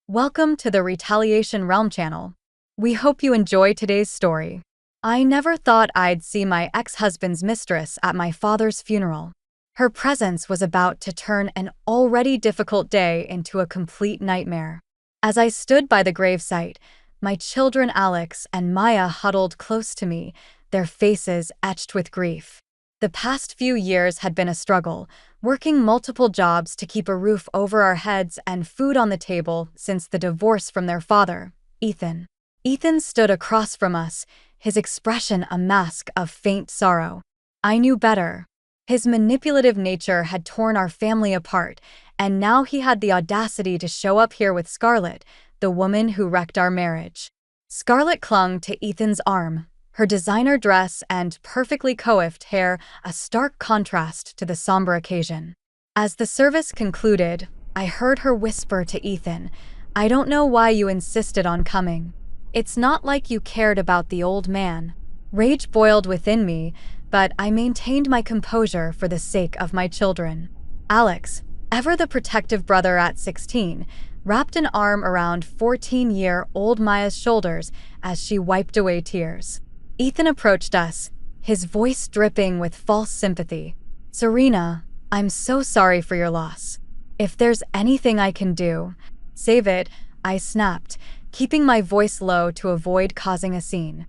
Welcome to the Retaliation Realm channel. We hope you enjoy today's story. I never thought I'd see my ex-husband's mistress at my father's funeral. Her presence was about to turn an already difficult day into a complete nightmare. As I stood by the gravesite, my children Alex and Maya huddled close to me, their faces etched with grief. The past few years had been a struggle, working multiple jobs to keep a roof over our heads and food on the table since the divorce from their father, Ethan. Ethan stood across from us, his expression a mask of faint sorrow. I knew better. His manipulative nature had torn our family apart, and now he had the audacity to show up here with Scarlett, the woman who wrecked our marriage. Scarlett clung to Ethan's arm, her designer dress and perfectly coiffed hair a stark contrast to the somber occasion. As the service concluded, I heard her whisper to Ethan, "I don't know why you insisted on coming. It's not like you cared about the old man." Rage boiled within me, but I maintained my composure for the sake of my children. Alex, ever the protective brother at 16, wrapped an arm around 14-year-old Maya's shoulders as she wiped away tears. Ethan approached us, his voice dripping with false sympathy. "Serena, I'm so sorry for your loss. If there's anything I can do, save it," I snapped, keeping my voice low to avoid causing a scene.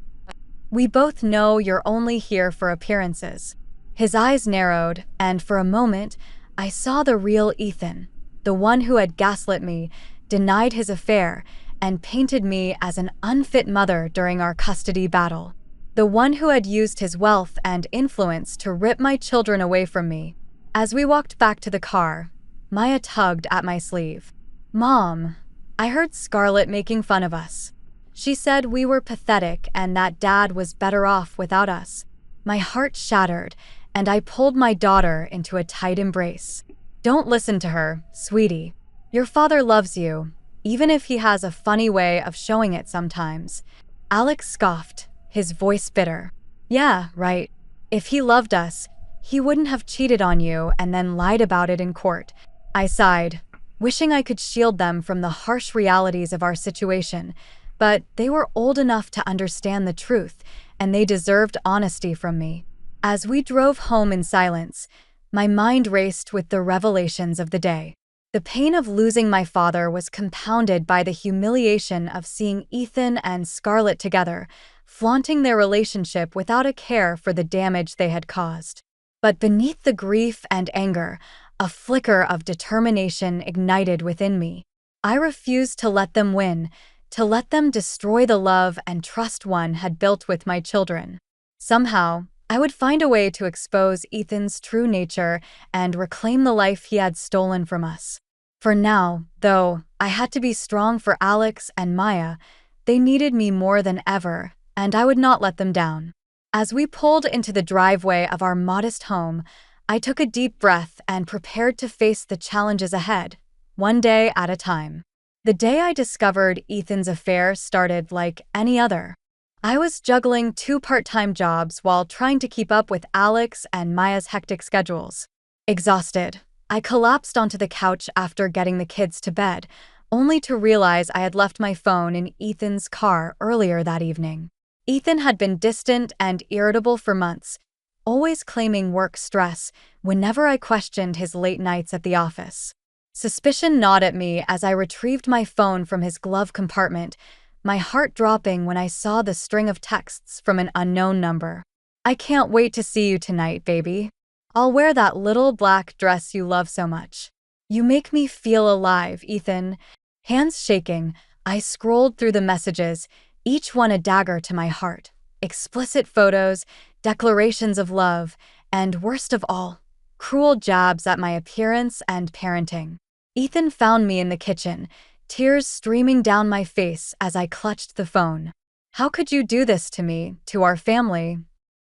"We both know you're only here for appearances." His eyes narrowed, and for a moment, I saw the real Ethan, the one who had gaslit me, denied his affair, and painted me as an unfit mother during our custody battle. The one who had used his wealth and influence to rip my children away from me. As we walked back to the car, Maya tugged at my sleeve. "Mom, I heard Scarlett making fun of us. She said we were pathetic and that Dad was better off without us." My heart shattered, and I pulled my daughter into a tight embrace. "Don't listen to her, sweetie. Your father loves you, even if he has a funny way of showing it sometimes." Alex scoffed, his voice bitter. "Yeah, right. If he loved us, he wouldn't have cheated on you and then lied about it in court." I sighed, wishing I could shield them from the harsh realities of our situation, but they were old enough to understand the truth, and they deserved honesty from me. As we drove home in silence, my mind raced with the revelations of the day. The pain of losing my father was compounded by the humiliation of seeing Ethan and Scarlett together, flaunting their relationship without a care for the damage they had caused. But beneath the grief and anger, a flicker of determination ignited within me. I refused to let them win, to let them destroy the love and trust one had built with my children. Somehow, I would find a way to expose Ethan's true nature and reclaim the life he had stolen from us. For now, though, I had to be strong for Alex and Maya. They needed me more than ever, and I would not let them down. As we pulled into the driveway of our modest home, I took a deep breath and prepared to face the challenges ahead, one day at a time. The day I discovered Ethan's affair started like any other. I was juggling 2 part-time jobs while trying to keep up with Alex and Maya's hectic schedules. Exhausted, I collapsed onto the couch after getting the kids to bed, only to realize I had left my phone in Ethan's car earlier that evening. Ethan had been distant and irritable for months, always claiming work stress whenever I questioned his late nights at the office. Suspicion gnawed at me as I retrieved my phone from his glove compartment, my heart dropping when I saw the string of texts from an unknown number. "I can't wait to see you tonight, baby. I'll wear that little black dress you love so much. You make me feel alive, Ethan." Hands shaking, I scrolled through the messages, each one a dagger to my heart. Explicit photos, declarations of love, and worst of all, cruel jabs at my appearance and parenting. Ethan found me in the kitchen, tears streaming down my face as I clutched the phone. "How could you do this to me, to our family?"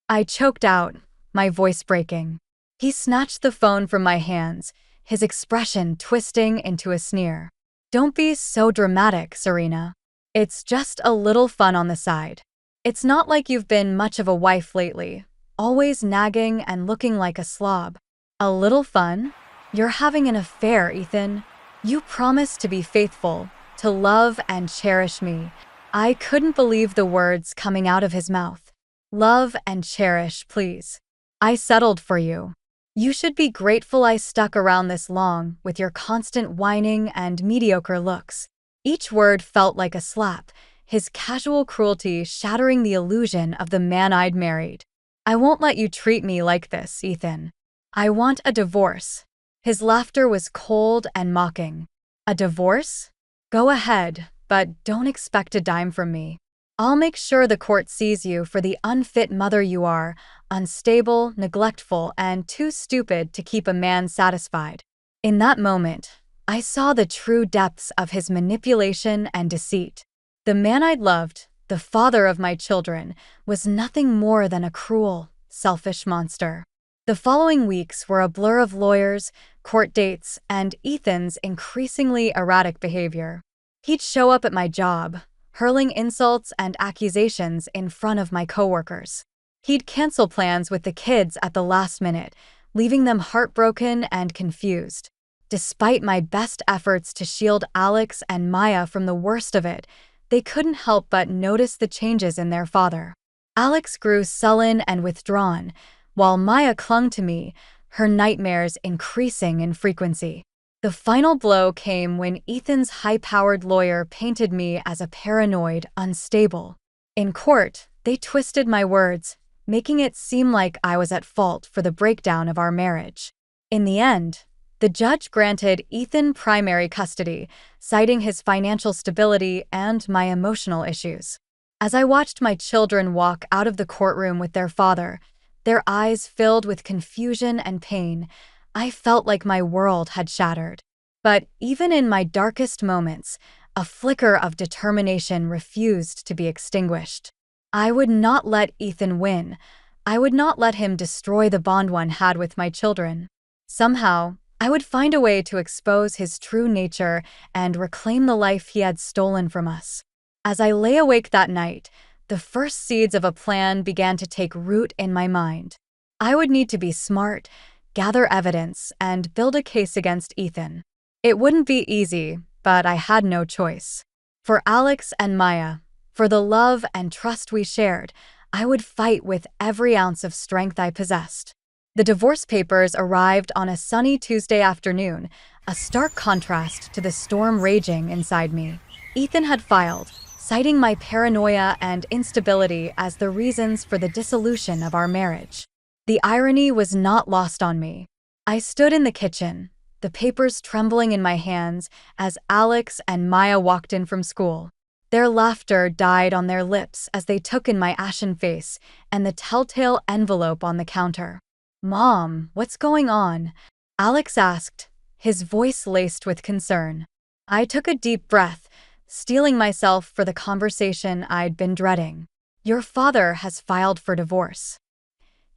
I choked out, my voice breaking. He snatched the phone from my hands, his expression twisting into a sneer. "Don't be so dramatic, Serena. It's just a little fun on the side. It's not like you've been much of a wife lately, always nagging and looking like a slob." "A little fun? You're having an affair, Ethan. You promised to be faithful, to to love and cherish me. I couldn't believe the words coming out of his mouth. Love and cherish, please. I settled for you. You should be grateful I stuck around this long with your constant whining and mediocre looks. Each word felt like a slap, his casual cruelty shattering the illusion of the man I'd married. I won't let you treat me like this, Ethan. I want a divorce. His laughter was cold and mocking. A divorce? Go ahead, but don't expect a dime from me. I'll make sure the court sees you for the unfit mother you are, unstable, neglectful, and too stupid to keep a man satisfied. In that moment, I saw the true depths of his manipulation and deceit. The man I'd loved, the father of my children, was nothing more than a cruel, selfish monster. The following weeks were a blur of lawyers, court dates, and Ethan's increasingly erratic behavior. He'd show up at my job, hurling insults and accusations in front of my coworkers. He'd cancel plans with the kids at the last minute, leaving them heartbroken and confused. Despite my best efforts to shield Alex and Maya from the worst of it, they couldn't help but notice the changes in their father. Alex grew sullen and withdrawn, while Maya clung to me, her nightmares increasing in frequency. The final blow came when Ethan's high-powered lawyer painted me as a paranoid, unstable. In court, they twisted my words, making it seem like I was at fault for the breakdown of our marriage. In the end, the judge granted Ethan primary custody, citing his financial stability and my emotional issues. As I watched my children walk out of the courtroom with their father, their eyes filled with confusion and pain, I felt like my world had shattered. But even in my darkest moments, a flicker of determination refused to be extinguished. I would not let Ethan win. I would not let him destroy the bond one had with my children. Somehow, I would find a way to expose his true nature and reclaim the life he had stolen from us. As I lay awake that night, the first seeds of a plan began to take root in my mind. I would need to be smart, gather evidence, and build a case against Ethan. It wouldn't be easy, but I had no choice. For Alex and Maya, for the love and trust we shared, I would fight with every ounce of strength I possessed. The divorce papers arrived on a sunny Tuesday afternoon, a stark contrast to the storm raging inside me. Ethan had filed, citing my paranoia and instability as the reasons for the dissolution of our marriage. The irony was not lost on me. I stood in the kitchen, the papers trembling in my hands as Alex and Maya walked in from school. Their laughter died on their lips as they took in my ashen face and the telltale envelope on the counter. "Mom, what's going on?" Alex asked, his voice laced with concern. I took a deep breath, steeling myself for the conversation I'd been dreading. "Your father has filed for divorce.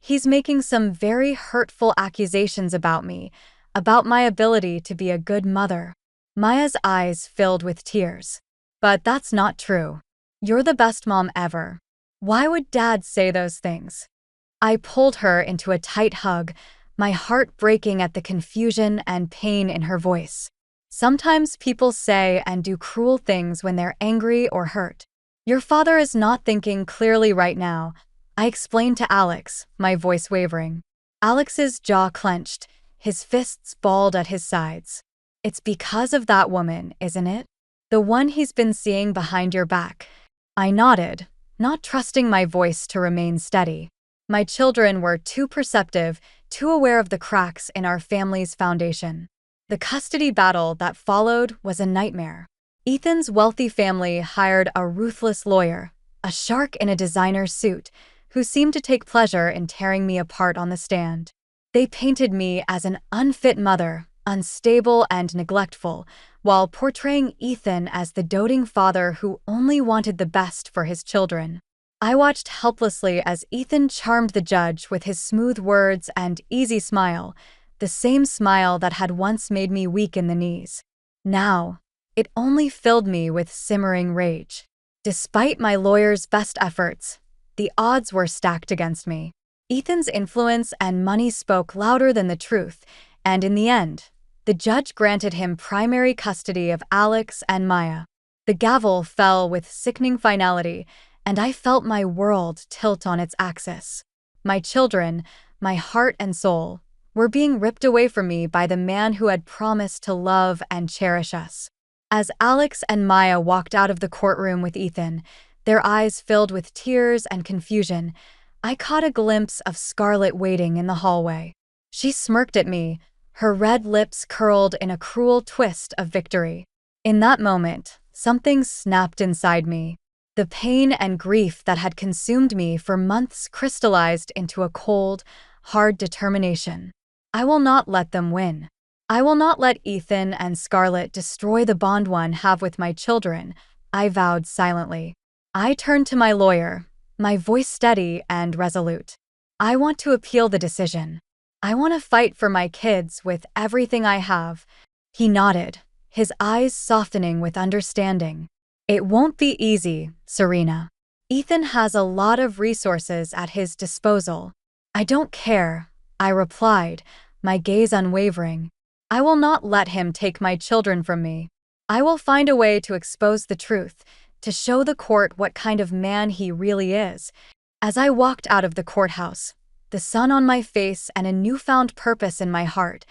He's making some very hurtful accusations about me, about my ability to be a good mother." Maya's eyes filled with tears. "But that's not true. You're the best mom ever. Why would Dad say those things?" I pulled her into a tight hug, my heart breaking at the confusion and pain in her voice. "Sometimes people say and do cruel things when they're angry or hurt. Your father is not thinking clearly right now," I explained to Alex, my voice wavering. Alex's jaw clenched, his fists balled at his sides. "It's because of that woman, isn't it? The one he's been seeing behind your back." I nodded, not trusting my voice to remain steady. My children were too perceptive, too aware of the cracks in our family's foundation. The custody battle that followed was a nightmare. Ethan's wealthy family hired a ruthless lawyer, a shark in a designer suit, who seemed to take pleasure in tearing me apart on the stand. They painted me as an unfit mother, unstable and neglectful, while portraying Ethan as the doting father who only wanted the best for his children. I watched helplessly as Ethan charmed the judge with his smooth words and easy smile, the same smile that had once made me weak in the knees. Now, it only filled me with simmering rage. Despite my lawyer's best efforts, the odds were stacked against me. Ethan's influence and money spoke louder than the truth, and in the end, the judge granted him primary custody of Alex and Maya. The gavel fell with sickening finality, and I felt my world tilt on its axis. My children, my heart and soul, were being ripped away from me by the man who had promised to love and cherish us. As Alex and Maya walked out of the courtroom with Ethan, their eyes filled with tears and confusion, I caught a glimpse of Scarlett waiting in the hallway. She smirked at me, her red lips curled in a cruel twist of victory. In that moment, something snapped inside me. The pain and grief that had consumed me for months crystallized into a cold, hard determination. I will not let them win. I will not let Ethan and Scarlett destroy the bond one have with my children, I vowed silently. I turned to my lawyer, my voice steady and resolute. I want to appeal the decision. I want to fight for my kids with everything I have. He nodded, his eyes softening with understanding. It won't be easy, Serena. Ethan has a lot of resources at his disposal. I don't care, I replied, my gaze unwavering. I will not let him take my children from me. I will find a way to expose the truth, to show the court what kind of man he really is. As I walked out of the courthouse, the sun on my face and a newfound purpose in my heart,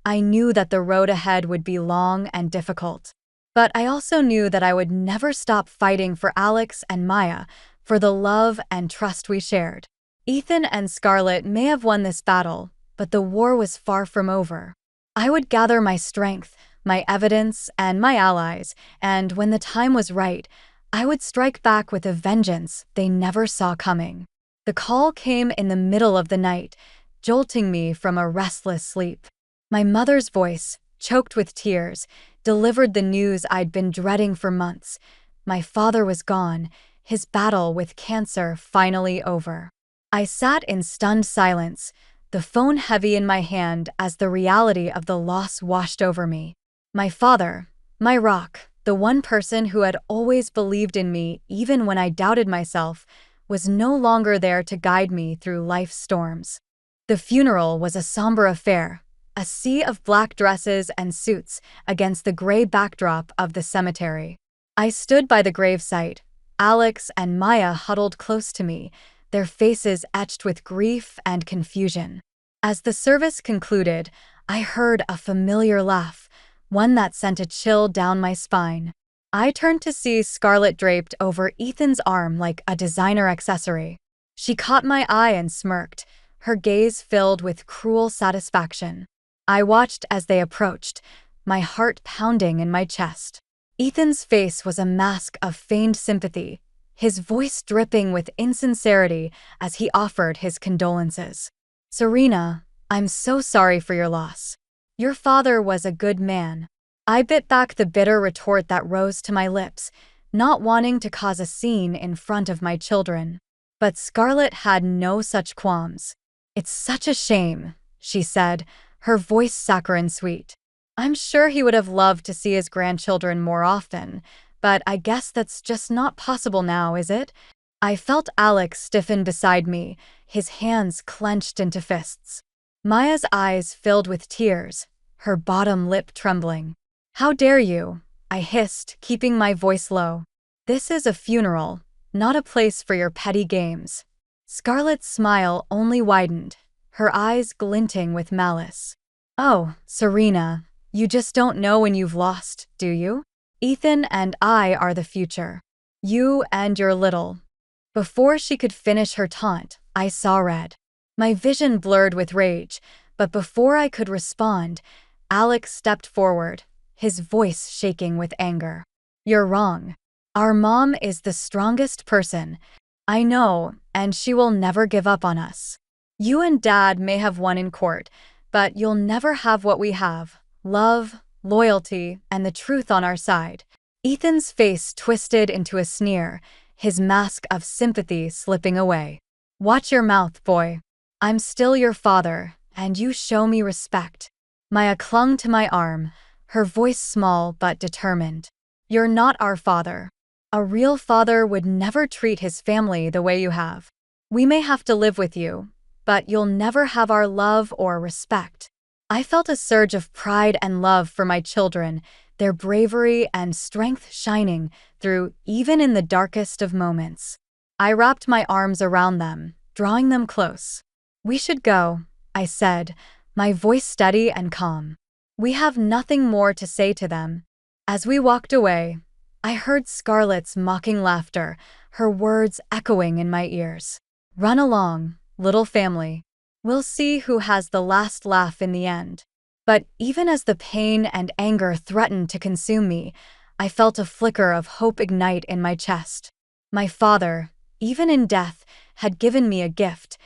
I knew that the road ahead would be long and difficult. But I also knew that I would never stop fighting for Alex and Maya, for the love and trust we shared. Ethan and Scarlett may have won this battle, but the war was far from over. I would gather my strength, my evidence, and my allies, and when the time was right, I would strike back with a vengeance they never saw coming. The call came in the middle of the night, jolting me from a restless sleep. My mother's voice, choked with tears, delivered the news I'd been dreading for months. My father was gone, his battle with cancer finally over. I sat in stunned silence, the phone heavy in my hand as the reality of the loss washed over me. My father, my rock, the one person who had always believed in me even when I doubted myself, was no longer there to guide me through life's storms. The funeral was a somber affair, a sea of black dresses and suits against the gray backdrop of the cemetery. I stood by the gravesite, Alex and Maya huddled close to me, their faces etched with grief and confusion. As the service concluded, I heard a familiar laugh, one that sent a chill down my spine. I turned to see Scarlett draped over Ethan's arm like a designer accessory. She caught my eye and smirked, her gaze filled with cruel satisfaction. I watched as they approached, my heart pounding in my chest. Ethan's face was a mask of feigned sympathy, his voice dripping with insincerity as he offered his condolences. Serena, I'm so sorry for your loss. Your father was a good man. I bit back the bitter retort that rose to my lips, not wanting to cause a scene in front of my children. But Scarlett had no such qualms. It's such a shame, she said, her voice saccharine sweet. I'm sure he would have loved to see his grandchildren more often, but I guess that's just not possible now, is it? I felt Alex stiffen beside me, his hands clenched into fists. Maya's eyes filled with tears, her bottom lip trembling. How dare you? I hissed, keeping my voice low. This is a funeral, not a place for your petty games. Scarlett's smile only widened, her eyes glinting with malice. Oh, Serena, you just don't know when you've lost, do you? Ethan and I are the future. You and your little. Before she could finish her taunt, I saw red. My vision blurred with rage, but before I could respond, Alex stepped forward, his voice shaking with anger. You're wrong. Our mom is the strongest person. I know, and she will never give up on us. You and Dad may have won in court, but you'll never have what we have: love, loyalty, and the truth on our side. Ethan's face twisted into a sneer, his mask of sympathy slipping away. Watch your mouth, boy. I'm still your father, and you show me respect. Maya clung to my arm, her voice small but determined. You're not our father. A real father would never treat his family the way you have. We may have to live with you, but you'll never have our love or respect. I felt a surge of pride and love for my children, their bravery and strength shining through even in the darkest of moments. I wrapped my arms around them, drawing them close. "We should go," I said, my voice steady and calm. "We have nothing more to say to them." As we walked away, I heard Scarlett's mocking laughter, her words echoing in my ears. "Run along, little family. We'll see who has the last laugh in the end." But even as the pain and anger threatened to consume me, I felt a flicker of hope ignite in my chest. My father, even in death, had given me a gift,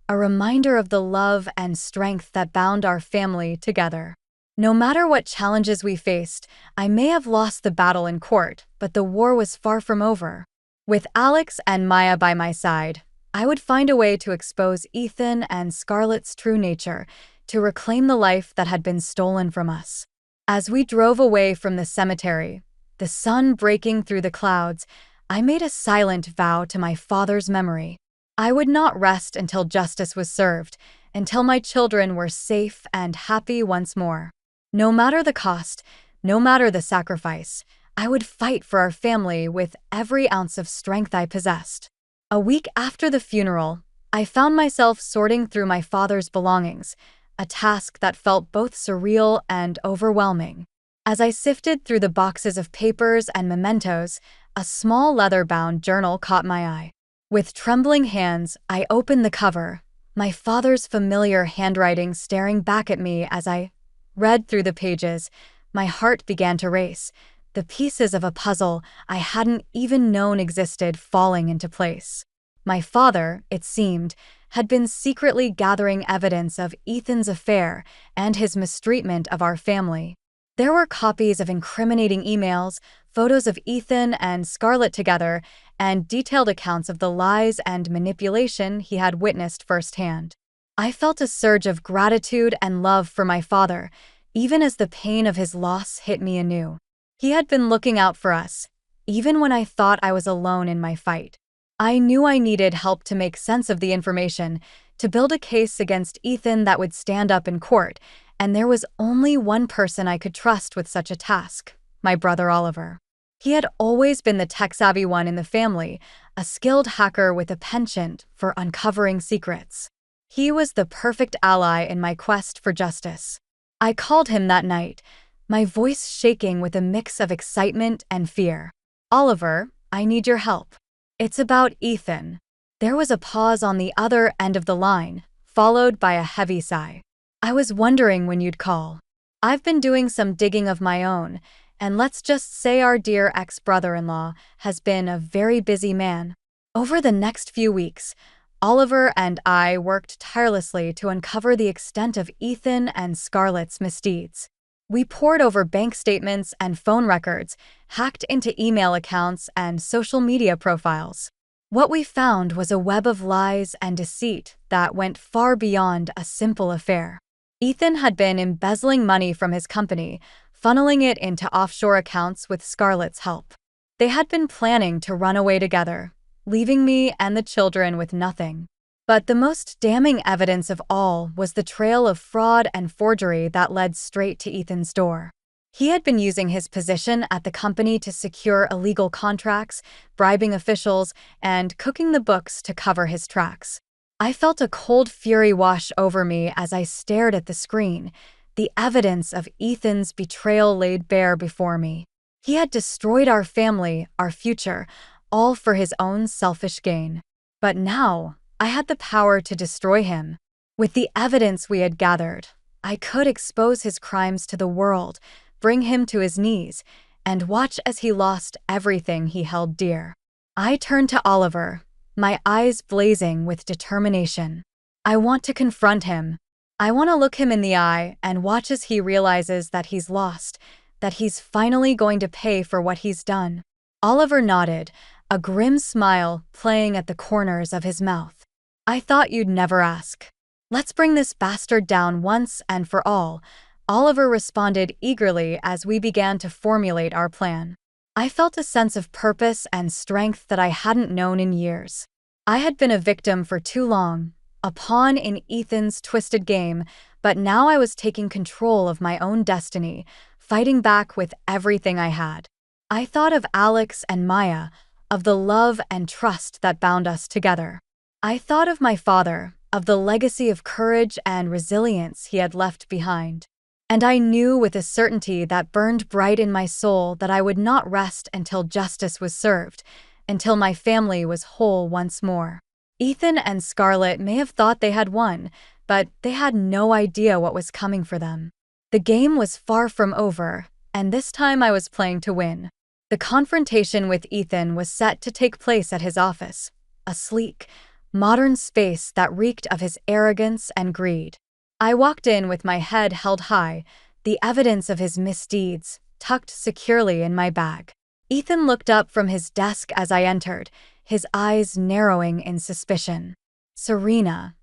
a reminder of the love and strength that bound our family together. No matter what challenges we faced, I may have lost the battle in court, but the war was far from over. With Alex and Maya by my side, I would find a way to expose Ethan and Scarlett's true nature, to reclaim the life that had been stolen from us. As we drove away from the cemetery, the sun breaking through the clouds, I made a silent vow to my father's memory. I would not rest until justice was served, until my children were safe and happy once more. No matter the cost, no matter the sacrifice, I would fight for our family with every ounce of strength I possessed. A week after the funeral, I found myself sorting through my father's belongings, a task that felt both surreal and overwhelming. As I sifted through the boxes of papers and mementos, a small leather-bound journal caught my eye. With trembling hands, I opened the cover, my father's familiar handwriting staring back at me as I read through the pages. My heart began to race, the pieces of a puzzle I hadn't even known existed falling into place. My father, it seemed, had been secretly gathering evidence of Ethan's affair and his mistreatment of our family. There were copies of incriminating emails, photos of Ethan and Scarlett together, and detailed accounts of the lies and manipulation he had witnessed firsthand. I felt a surge of gratitude and love for my father, even as the pain of his loss hit me anew. He had been looking out for us, even when I thought I was alone in my fight. I knew I needed help to make sense of the information, to build a case against Ethan that would stand up in court, and there was only one person I could trust with such a task: my brother Oliver. He had always been the tech-savvy one in the family, a skilled hacker with a penchant for uncovering secrets. He was the perfect ally in my quest for justice. I called him that night, my voice shaking with a mix of excitement and fear. "Oliver, I need your help. It's about Ethan." There was a pause on the other end of the line, followed by a heavy sigh. "I was wondering when you'd call. I've been doing some digging of my own, and let's just say our dear ex-brother-in-law has been a very busy man." Over the next few weeks, Oliver and I worked tirelessly to uncover the extent of Ethan and Scarlett's misdeeds. We pored over bank statements and phone records, hacked into email accounts and social media profiles. What we found was a web of lies and deceit that went far beyond a simple affair. Ethan had been embezzling money from his company, funneling it into offshore accounts with Scarlett's help. They had been planning to run away together, leaving me and the children with nothing. But the most damning evidence of all was the trail of fraud and forgery that led straight to Ethan's door. He had been using his position at the company to secure illegal contracts, bribing officials, and cooking the books to cover his tracks. I felt a cold fury wash over me as I stared at the screen, the evidence of Ethan's betrayal laid bare before me. He had destroyed our family, our future, all for his own selfish gain. But now, I had the power to destroy him. With the evidence we had gathered, I could expose his crimes to the world, bring him to his knees, and watch as he lost everything he held dear. I turned to Oliver, my eyes blazing with determination. I want to confront him. I want to look him in the eye and watch as he realizes that he's lost, that he's finally going to pay for what he's done. Oliver nodded, a grim smile playing at the corners of his mouth. "I thought you'd never ask. Let's bring this bastard down once and for all," Oliver responded eagerly as we began to formulate our plan. I felt a sense of purpose and strength that I hadn't known in years. I had been a victim for too long, a pawn in Ethan's twisted game, but now I was taking control of my own destiny, fighting back with everything I had. I thought of Alex and Maya, of the love and trust that bound us together. I thought of my father, of the legacy of courage and resilience he had left behind. And I knew with a certainty that burned bright in my soul that I would not rest until justice was served, until my family was whole once more. Ethan and Scarlett may have thought they had won, but they had no idea what was coming for them. The game was far from over, and this time I was playing to win. The confrontation with Ethan was set to take place at his office, a sleek, modern space that reeked of his arrogance and greed. I walked in with my head held high, the evidence of his misdeeds tucked securely in my bag. Ethan looked up from his desk as I entered, his eyes narrowing in suspicion. "Serena,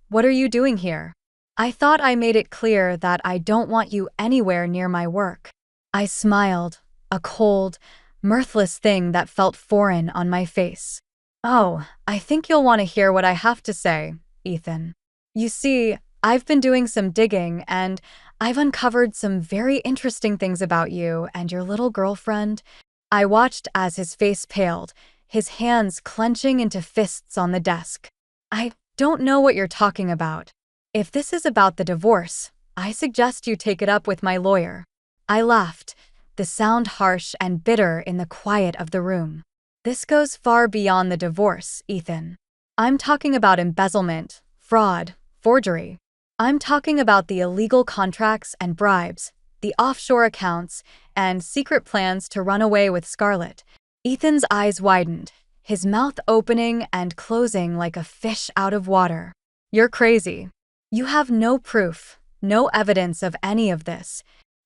what are you doing here? I thought I made it clear that I don't want you anywhere near my work." I smiled, a cold, mirthless thing that felt foreign on my face. "Oh, I think you'll want to hear what I have to say, Ethan. You see, I've been doing some digging and I've uncovered some very interesting things about you and your little girlfriend." I watched as his face paled, his hands clenching into fists on the desk. "I don't know what you're talking about. If this is about the divorce, I suggest you take it up with my lawyer." I laughed, the sound harsh and bitter in the quiet of the room. "This goes far beyond the divorce, Ethan. I'm talking about embezzlement, fraud, forgery. I'm talking about the illegal contracts and bribes, the offshore accounts, and secret plans to run away with Scarlett." Ethan's eyes widened, his mouth opening and closing like a fish out of water. "You're crazy. You have no proof, no evidence of any of this."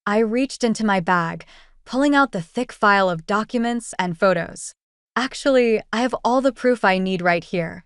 I reached into my bag, pulling out the thick file of documents and photos. "Actually, I have all the proof I need right here.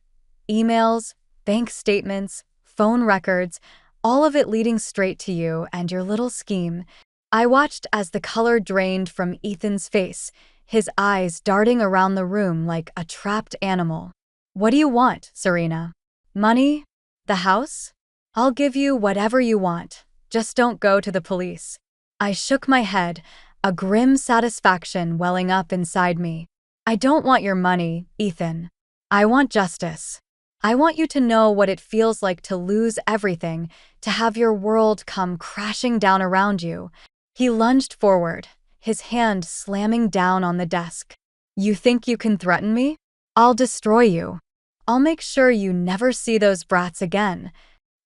Emails, bank statements, phone records, all of it leading straight to you and your little scheme." I watched as the color drained from Ethan's face, his eyes darting around the room like a trapped animal. "What do you want, Serena? Money? The house? I'll give you whatever you want. Just don't go to the police." I shook my head, a grim satisfaction welling up inside me. "I don't want your money, Ethan. I want justice. I want you to know what it feels like to lose everything, to have your world come crashing down around you." He lunged forward, his hand slamming down on the desk. "You think you can threaten me? I'll destroy you. I'll make sure you never see those brats again."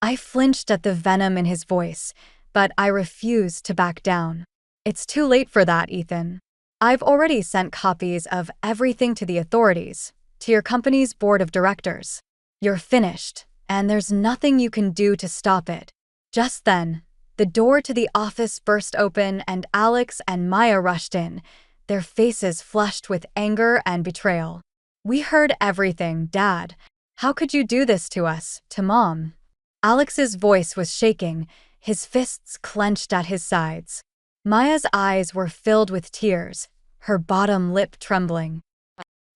I flinched at the venom in his voice, but I refused to back down. "It's too late for that, Ethan. I've already sent copies of everything to the authorities, to your company's board of directors. You're finished, and there's nothing you can do to stop it." Just then, the door to the office burst open and Alex and Maya rushed in, their faces flushed with anger and betrayal. "We heard everything, Dad. How could you do this to us, to Mom?" Alex's voice was shaking, his fists clenched at his sides. Maya's eyes were filled with tears, her bottom lip trembling.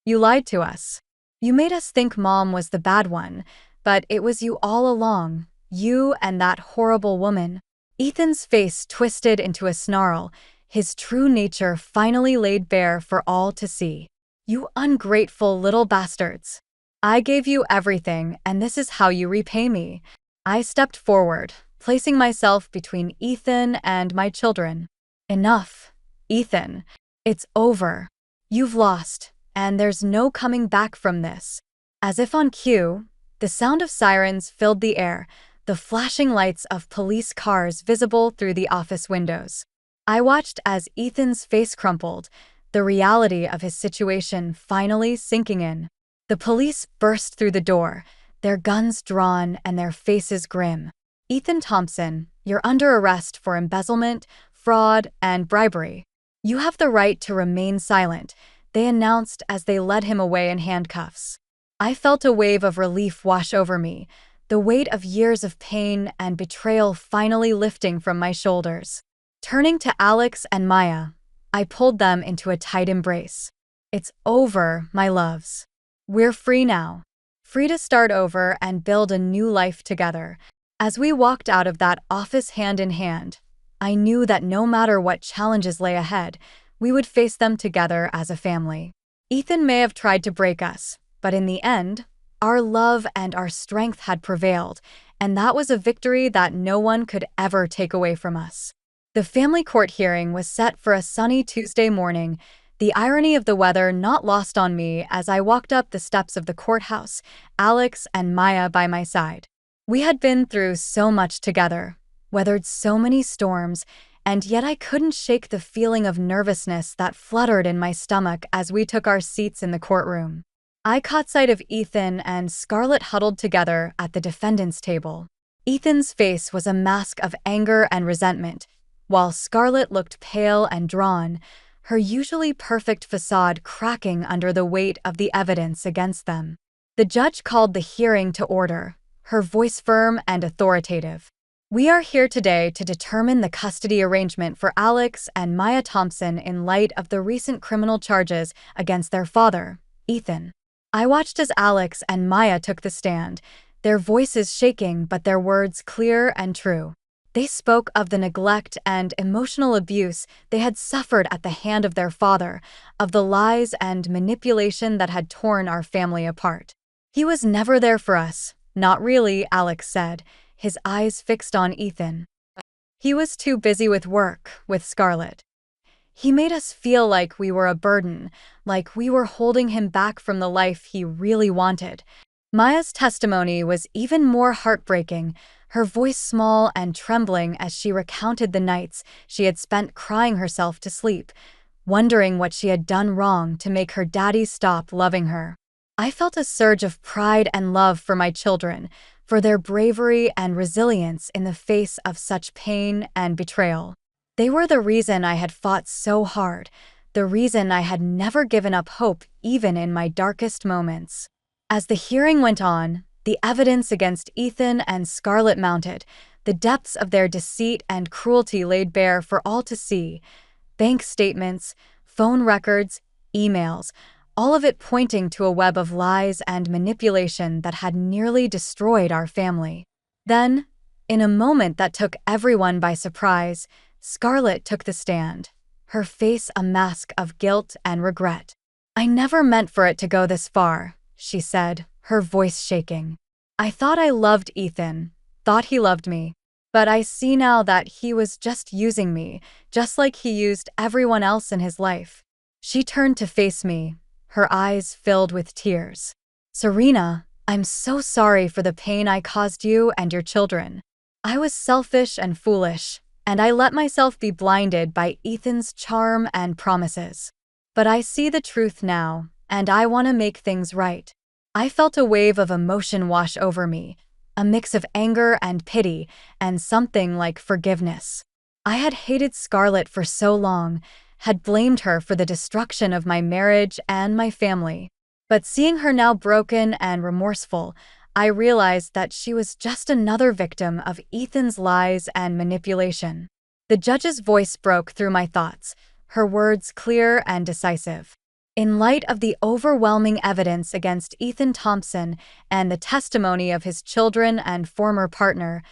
"You lied to us. You made us think Mom was the bad one, but it was you all along, you and that horrible woman." Ethan's face twisted into a snarl, his true nature finally laid bare for all to see. "You ungrateful little bastards. I gave you everything, and this is how you repay me." I stepped forward, placing myself between Ethan and my children. "Enough, Ethan. It's over. You've lost, and there's no coming back from this." As if on cue, the sound of sirens filled the air, the flashing lights of police cars visible through the office windows. I watched as Ethan's face crumpled, the reality of his situation finally sinking in. The police burst through the door, their guns drawn and their faces grim. "Ethan Thompson, you're under arrest for embezzlement, fraud, and bribery. You have the right to remain silent," they announced as they led him away in handcuffs. I felt a wave of relief wash over me, the weight of years of pain and betrayal finally lifting from my shoulders. Turning to Alex and Maya, I pulled them into a tight embrace. "It's over, my loves. We're free now. Free to start over and build a new life together." As we walked out of that office hand in hand, I knew that no matter what challenges lay ahead, we would face them together as a family. Ethan may have tried to break us, but in the end, our love and our strength had prevailed, and that was a victory that no one could ever take away from us. The family court hearing was set for a sunny Tuesday morning, the irony of the weather not lost on me as I walked up the steps of the courthouse, Alex and Maya by my side. We had been through so much together, weathered so many storms, and yet I couldn't shake the feeling of nervousness that fluttered in my stomach as we took our seats in the courtroom. I caught sight of Ethan and Scarlett huddled together at the defendant's table. Ethan's face was a mask of anger and resentment, while Scarlett looked pale and drawn, her usually perfect facade cracking under the weight of the evidence against them. The judge called the hearing to order, her voice firm and authoritative. We are here today to determine the custody arrangement for Alex and Maya Thompson in light of the recent criminal charges against their father, Ethan. I watched as Alex and Maya took the stand, their voices shaking but their words clear and true. They spoke of the neglect and emotional abuse they had suffered at the hand of their father, of the lies and manipulation that had torn our family apart. He was never there for us, not really, Alex said, his eyes fixed on Ethan. He was too busy with work, with Scarlett. He made us feel like we were a burden, like we were holding him back from the life he really wanted. Maya's testimony was even more heartbreaking, her voice small and trembling as she recounted the nights she had spent crying herself to sleep, wondering what she had done wrong to make her daddy stop loving her. I felt a surge of pride and love for my children, for their bravery and resilience in the face of such pain and betrayal. They were the reason I had fought so hard, the reason I had never given up hope even in my darkest moments. As the hearing went on, the evidence against Ethan and Scarlett mounted, the depths of their deceit and cruelty laid bare for all to see. Bank statements, phone records, emails, all of it pointing to a web of lies and manipulation that had nearly destroyed our family. Then, in a moment that took everyone by surprise, Scarlett took the stand, her face a mask of guilt and regret. "I never meant for it to go this far," she said, her voice shaking. "I thought I loved Ethan, thought he loved me. But I see now that he was just using me, just like he used everyone else in his life." She turned to face me, her eyes filled with tears. "Serena, I'm so sorry for the pain I caused you and your children. I was selfish and foolish, and I let myself be blinded by Ethan's charm and promises. But I see the truth now, and I want to make things right." I felt a wave of emotion wash over me, a mix of anger and pity, and something like forgiveness. I had hated Scarlett for so long, had blamed her for the destruction of my marriage and my family. But seeing her now broken and remorseful, I realized that she was just another victim of Ethan's lies and manipulation. The judge's voice broke through my thoughts, her words clear and decisive. In light of the overwhelming evidence against Ethan Thompson and the testimony of his children and former partner,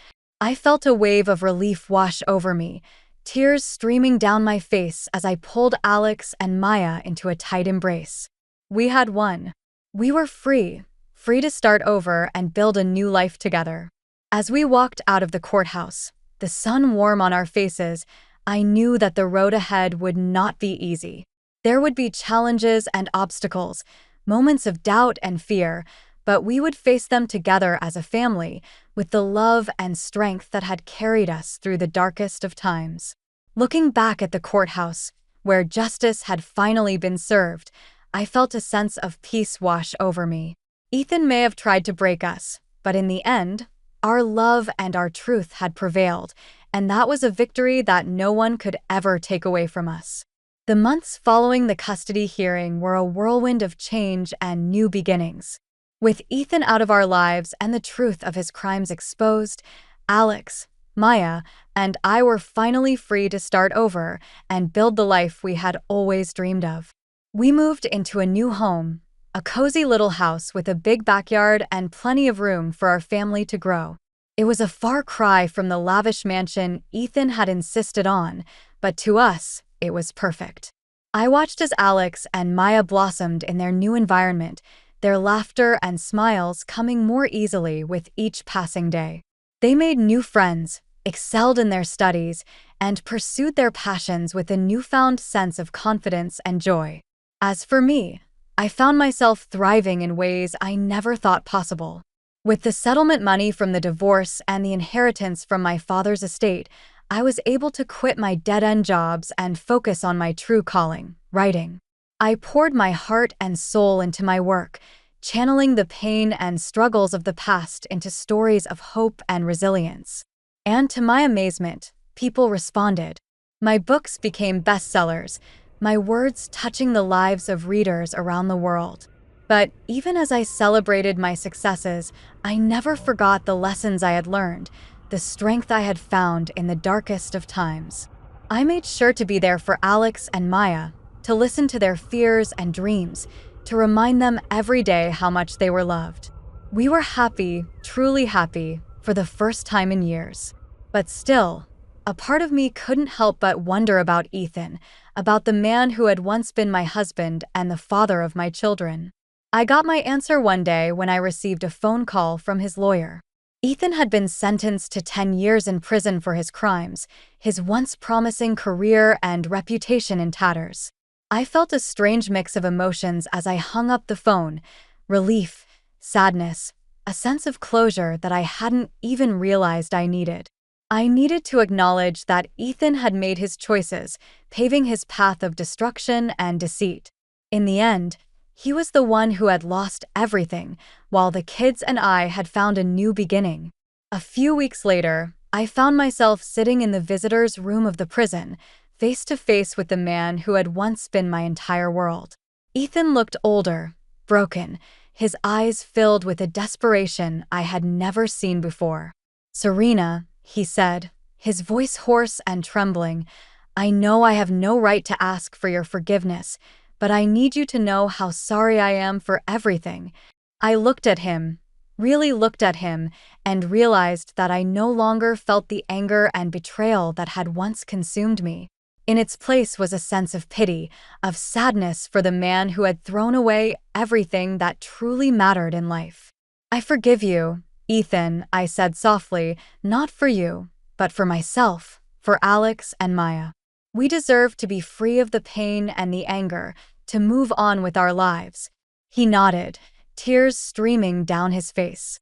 I felt a wave of relief wash over me, tears streaming down my face as I pulled Alex and Maya into a tight embrace. We had won. We were free to start over and build a new life together. As we walked out of the courthouse, the sun warm on our faces, I knew that the road ahead would not be easy. There would be challenges and obstacles, moments of doubt and fear, but we would face them together as a family, with the love and strength that had carried us through the darkest of times. Looking back at the courthouse, where justice had finally been served, I felt a sense of peace wash over me. Ethan may have tried to break us, but in the end, our love and our truth had prevailed, and that was a victory that no one could ever take away from us. The months following the custody hearing were a whirlwind of change and new beginnings. With Ethan out of our lives and the truth of his crimes exposed, Alex, Maya, and I were finally free to start over and build the life we had always dreamed of. We moved into a new home, a cozy little house with a big backyard and plenty of room for our family to grow. It was a far cry from the lavish mansion Ethan had insisted on, but to us, it was perfect. I watched as Alex and Maya blossomed in their new environment, their laughter and smiles coming more easily with each passing day. They made new friends, excelled in their studies, and pursued their passions with a newfound sense of confidence and joy. As for me, I found myself thriving in ways I never thought possible. With the settlement money from the divorce and the inheritance from my father's estate, I was able to quit my dead-end jobs and focus on my true calling, writing. I poured my heart and soul into my work, channeling the pain and struggles of the past into stories of hope and resilience. And to my amazement, people responded. My books became bestsellers, my words touching the lives of readers around the world. But even as I celebrated my successes, I never forgot the lessons I had learned, the strength I had found in the darkest of times. I made sure to be there for Alex and Maya, to listen to their fears and dreams, to remind them every day how much they were loved. We were happy, truly happy, for the first time in years. But still, a part of me couldn't help but wonder about Ethan, about the man who had once been my husband and the father of my children. I got my answer one day when I received a phone call from his lawyer. Ethan had been sentenced to 10 years in prison for his crimes, his once promising career and reputation in tatters. I felt a strange mix of emotions as I hung up the phone: relief, sadness, a sense of closure that I hadn't even realized I needed. I needed to acknowledge that Ethan had made his choices, paving his path of destruction and deceit. In the end, he was the one who had lost everything, while the kids and I had found a new beginning. A few weeks later, I found myself sitting in the visitors' room of the prison, face to face with the man who had once been my entire world. Ethan looked older, broken, his eyes filled with a desperation I had never seen before. "Serena," he said, his voice hoarse and trembling, "I know I have no right to ask for your forgiveness, but I need you to know how sorry I am for everything." I looked at him, really looked at him, and realized that I no longer felt the anger and betrayal that had once consumed me. In its place was a sense of pity, of sadness for the man who had thrown away everything that truly mattered in life. "I forgive you, Ethan," I said softly, "not for you, but for myself, for Alex and Maya. We deserve to be free of the pain and the anger, to move on with our lives." He nodded, tears streaming down his face.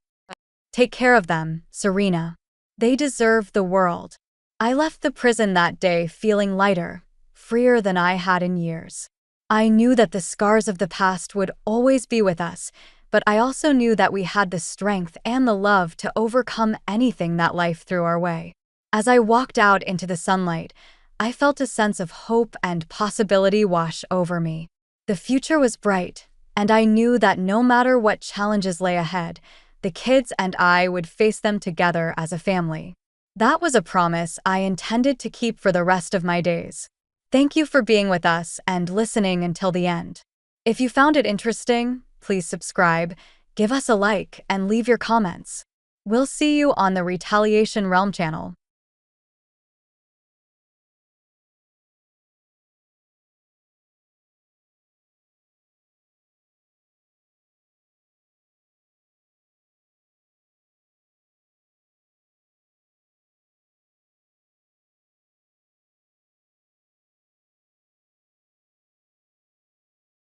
"Take care of them, Serena. They deserve the world." I left the prison that day feeling lighter, freer than I had in years. I knew that the scars of the past would always be with us, but I also knew that we had the strength and the love to overcome anything that life threw our way. As I walked out into the sunlight, I felt a sense of hope and possibility wash over me. The future was bright, and I knew that no matter what challenges lay ahead, the kids and I would face them together as a family. That was a promise I intended to keep for the rest of my days. Thank you for being with us and listening until the end. If you found it interesting, please subscribe, give us a like, and leave your comments. We'll see you on the Retaliation Realm channel.